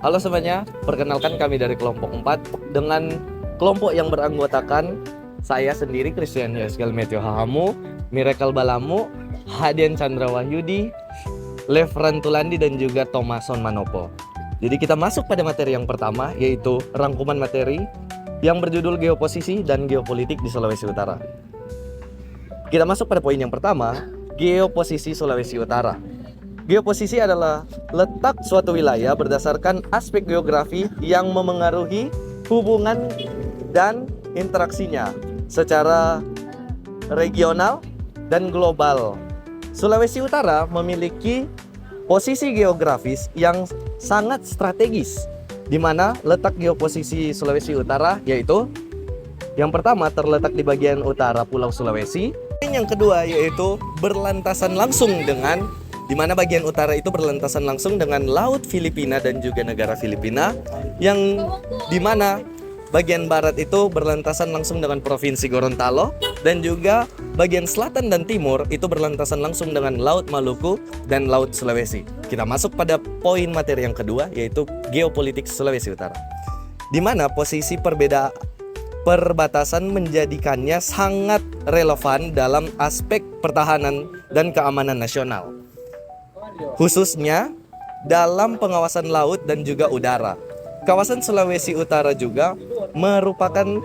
Halo semuanya, perkenalkan kami dari kelompok 4 dengan kelompok yang beranggotakan saya sendiri Christian Yeskel Meteo Hahamu, Miracle Balamu, Hadian Chandra Wahyudi, Lev Rantulandi dan juga Thomason Manopo. Jadi kita masuk pada materi yang pertama, yaitu rangkuman materi yang berjudul Geoposisi dan Geopolitik di Sulawesi Utara. Kita masuk pada poin yang pertama, Geoposisi Sulawesi Utara. Geoposisi adalah letak suatu wilayah berdasarkan aspek geografi yang memengaruhi hubungan dan interaksinya secara regional dan global. Sulawesi Utara memiliki posisi geografis yang sangat strategis, di mana letak geoposisi Sulawesi Utara yaitu yang pertama terletak di bagian utara Pulau Sulawesi, yang kedua yaitu berlantasan langsung dengan di mana bagian utara itu berlantasan langsung dengan Laut Filipina dan juga negara Filipina, yang di mana bagian barat itu berlantasan langsung dengan Provinsi Gorontalo, dan juga bagian selatan dan timur itu berlantasan langsung dengan Laut Maluku dan Laut Sulawesi. Kita masuk pada poin materi yang kedua, yaitu geopolitik Sulawesi Utara, di mana posisi perbatasan menjadikannya sangat relevan dalam aspek pertahanan dan keamanan nasional, khususnya dalam pengawasan laut dan juga udara. Kawasan Sulawesi Utara juga merupakan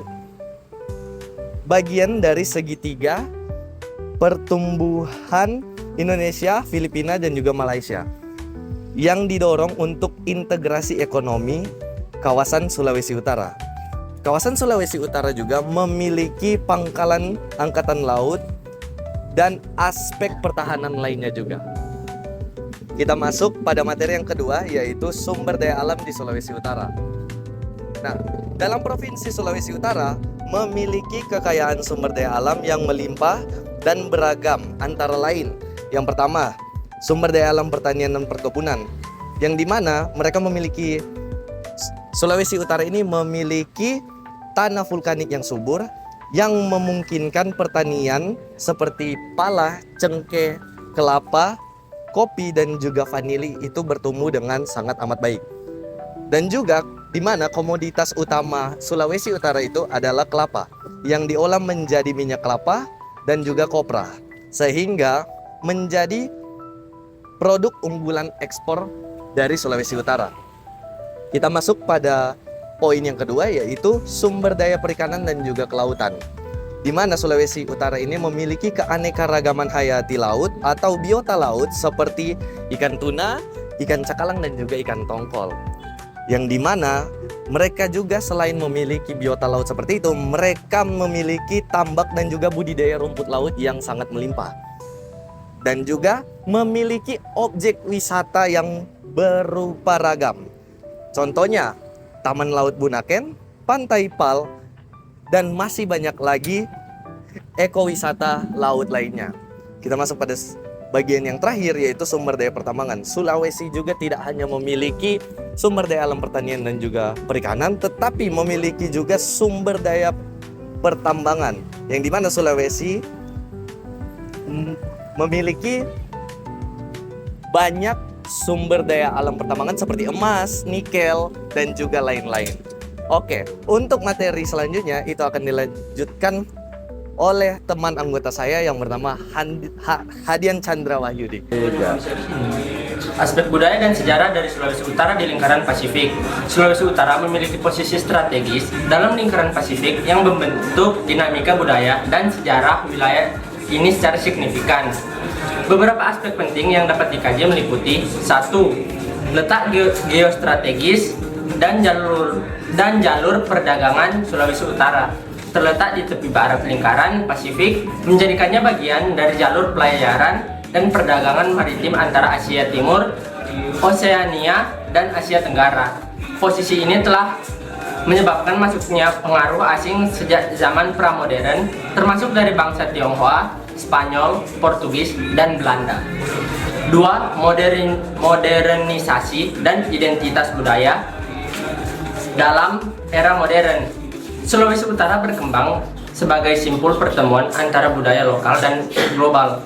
bagian dari segitiga pertumbuhan Indonesia, Filipina, dan juga Malaysia yang didorong untuk integrasi ekonomi kawasan Sulawesi Utara. Kawasan Sulawesi Utara juga memiliki pangkalan angkatan laut dan aspek pertahanan lainnya juga. Kita masuk pada materi yang kedua, yaitu sumber daya alam di Sulawesi Utara. Nah, dalam Provinsi Sulawesi Utara memiliki kekayaan sumber daya alam yang melimpah dan beragam, antara lain yang pertama, sumber daya alam pertanian dan perkebunan, yang dimana mereka memiliki Sulawesi Utara ini memiliki tanah vulkanik yang subur yang memungkinkan pertanian seperti pala, cengkeh, kelapa, kopi, dan juga vanili itu bertumbuh dengan sangat amat baik. Dan juga di mana komoditas utama Sulawesi Utara itu adalah kelapa yang diolah menjadi minyak kelapa dan juga kopra, sehingga menjadi produk unggulan ekspor dari Sulawesi Utara. Kita masuk pada poin yang kedua, yaitu sumber daya perikanan dan juga kelautan, di mana Sulawesi Utara ini memiliki keanekaragaman hayati laut atau biota laut seperti ikan tuna, ikan cakalang, dan juga ikan tongkol. Yang dimana mereka juga selain memiliki biota laut seperti itu, mereka memiliki tambak dan juga budidaya rumput laut yang sangat melimpah. Dan juga memiliki objek wisata yang berupa ragam. Contohnya, Taman Laut Bunaken, Pantai Pal, dan masih banyak lagi ekowisata laut lainnya. Kita masuk pada bagian yang terakhir, yaitu sumber daya pertambangan. Sulawesi juga tidak hanya memiliki sumber daya alam pertanian dan juga perikanan, tetapi memiliki juga sumber daya pertambangan, yang dimana Sulawesi memiliki banyak sumber daya alam pertambangan seperti emas, nikel, dan juga lain-lain. Oke, untuk materi selanjutnya itu akan dilanjutkan oleh teman anggota saya yang bernama Hadian Chandra Wahyudi. Aspek budaya dan sejarah dari Sulawesi Utara di lingkaran Pasifik. Sulawesi Utara memiliki posisi strategis dalam lingkaran Pasifik yang membentuk dinamika budaya dan sejarah wilayah ini secara signifikan. Beberapa aspek penting yang dapat dikaji meliputi: 1. Letak geostrategis dan jalur perdagangan Sulawesi Utara terletak di tepi barat lingkaran Pasifik, menjadikannya bagian dari jalur pelayaran dan perdagangan maritim antara Asia Timur, Oseania, dan Asia Tenggara. Posisi ini telah menyebabkan masuknya pengaruh asing sejak zaman pramodern, termasuk dari bangsa Tionghoa, Spanyol, Portugis, dan Belanda. 2. Modernisasi dan identitas budaya dalam era modern. Sulawesi Utara berkembang sebagai simpul pertemuan antara budaya lokal dan global.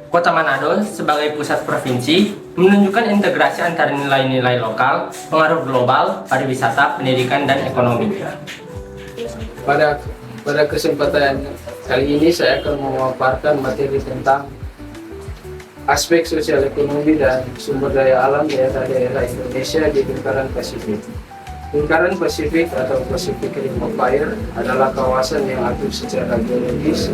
Kota Manado sebagai pusat provinsi menunjukkan integrasi antara nilai-nilai lokal, pengaruh global, pariwisata, pendidikan, dan ekonomi. Pada kesempatan kali ini saya akan memaparkan materi tentang aspek sosial ekonomi dan sumber daya alam daerah-daerah Indonesia di lingkaran Pasifik. Lingkaran Pasifik atau Pacific Ring of Fire adalah kawasan yang aktif secara geologis,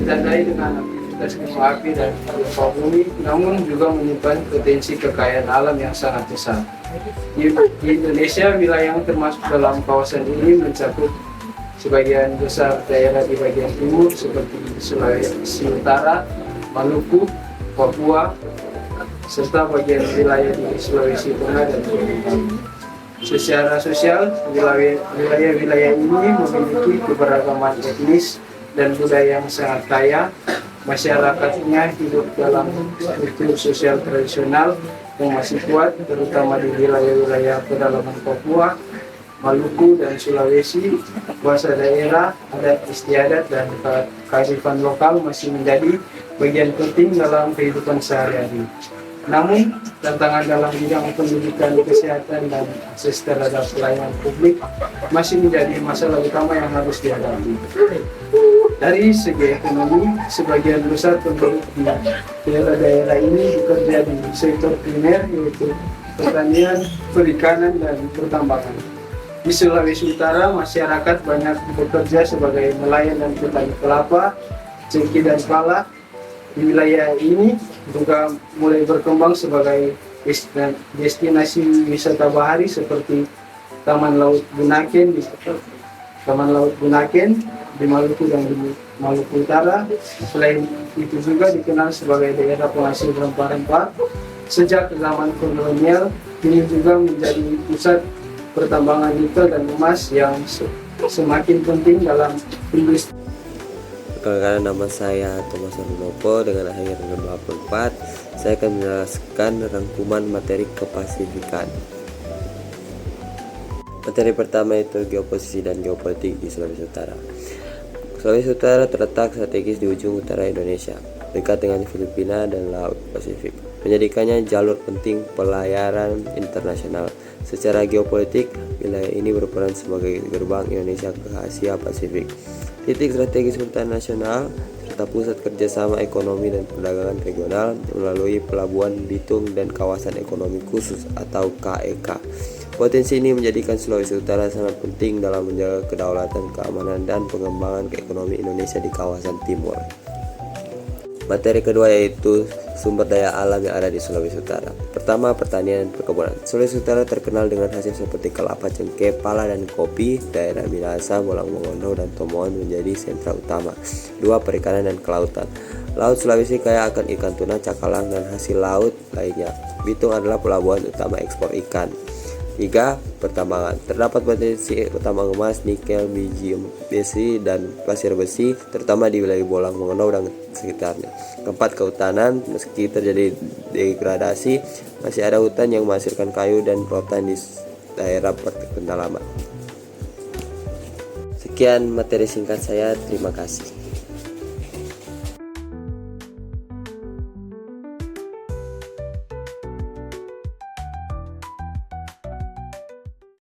ditandai dengan aktivitas gunung api dan gempa bumi, namun juga menyimpan potensi kekayaan alam yang sangat besar. Di Indonesia, wilayah yang termasuk dalam kawasan ini mencakup sebagian besar daerah di bagian timur seperti Sulawesi Utara, Maluku, Papua, serta bagian wilayah di Sulawesi Tengah dan Kalimantan. Secara sosial, wilayah-wilayah ini memiliki keberagaman etnis dan budaya yang sangat kaya. Masyarakatnya hidup dalam struktur sosial tradisional yang masih kuat, terutama di wilayah-wilayah pedalaman Papua, Maluku, dan Sulawesi. Bahasa daerah, adat istiadat, dan kearifan lokal masih menjadi bagian penting dalam kehidupan sehari-hari. Namun, tantangan dalam bidang pendidikan, kesehatan, dan akses terhadap pelayanan publik masih menjadi masalah utama yang harus dihadapi. Dari segi ekonomi, sebagian besar penduduk di daerah-daerah ini bekerja di sektor primer, yaitu pertanian, perikanan, dan pertambangan. Di Sulawesi Utara, masyarakat banyak bekerja sebagai nelayan dan petani kelapa, cengkeh, dan pala. Di wilayah ini juga mulai berkembang sebagai destinasi wisata bahari seperti Taman Laut Bunaken di Maluku dan di Maluku Utara. Selain itu juga dikenal sebagai daerah penghasil rempah-rempah. Sejak zaman kolonial, ini juga menjadi pusat pertambangan nikel dan emas yang semakin penting dalam industri. Perkenalkan, nama saya Thomas Runopo. Dengan akhir 84, saya akan menjelaskan rangkuman materi kepasifikan. Materi pertama itu geoposisi dan geopolitik di Sulawesi Utara. Sulawesi Utara terletak strategis di ujung utara Indonesia, dekat dengan Filipina dan Laut Pasifik, menjadikannya jalur penting pelayaran internasional. Secara geopolitik, wilayah ini berperan sebagai gerbang Indonesia ke Asia Pasifik, titik strategis pertahanan nasional, serta pusat kerjasama ekonomi dan perdagangan regional melalui Pelabuhan Bitung dan Kawasan Ekonomi Khusus atau KEK. Potensi ini menjadikan Sulawesi Utara sangat penting dalam menjaga kedaulatan, keamanan, dan pengembangan ekonomi Indonesia di kawasan timur. Materi kedua yaitu sumber daya alam yang ada di Sulawesi Utara. Pertama, pertanian dan perkebunan. Sulawesi Utara terkenal dengan hasil seperti kelapa, cengkeh, pala, dan kopi. Daerah Minahasa, Bolang Mongondo, dan Tomohon menjadi sentra utama. Dua, perikanan dan kelautan. Laut Sulawesi kaya akan ikan tuna, cakalang, dan hasil laut lainnya. Bitung adalah pelabuhan utama ekspor ikan. 3. Pertambangan. Terdapat potensi tambang emas, nikel, biji besi, dan pasir besi, terutama di wilayah Bolang Mongondo dan sekitarnya. 4. Kehutanan. Meski terjadi degradasi, masih ada hutan yang menghasilkan kayu dan rotan di daerah pedalaman. Sekian materi singkat saya. Terima kasih.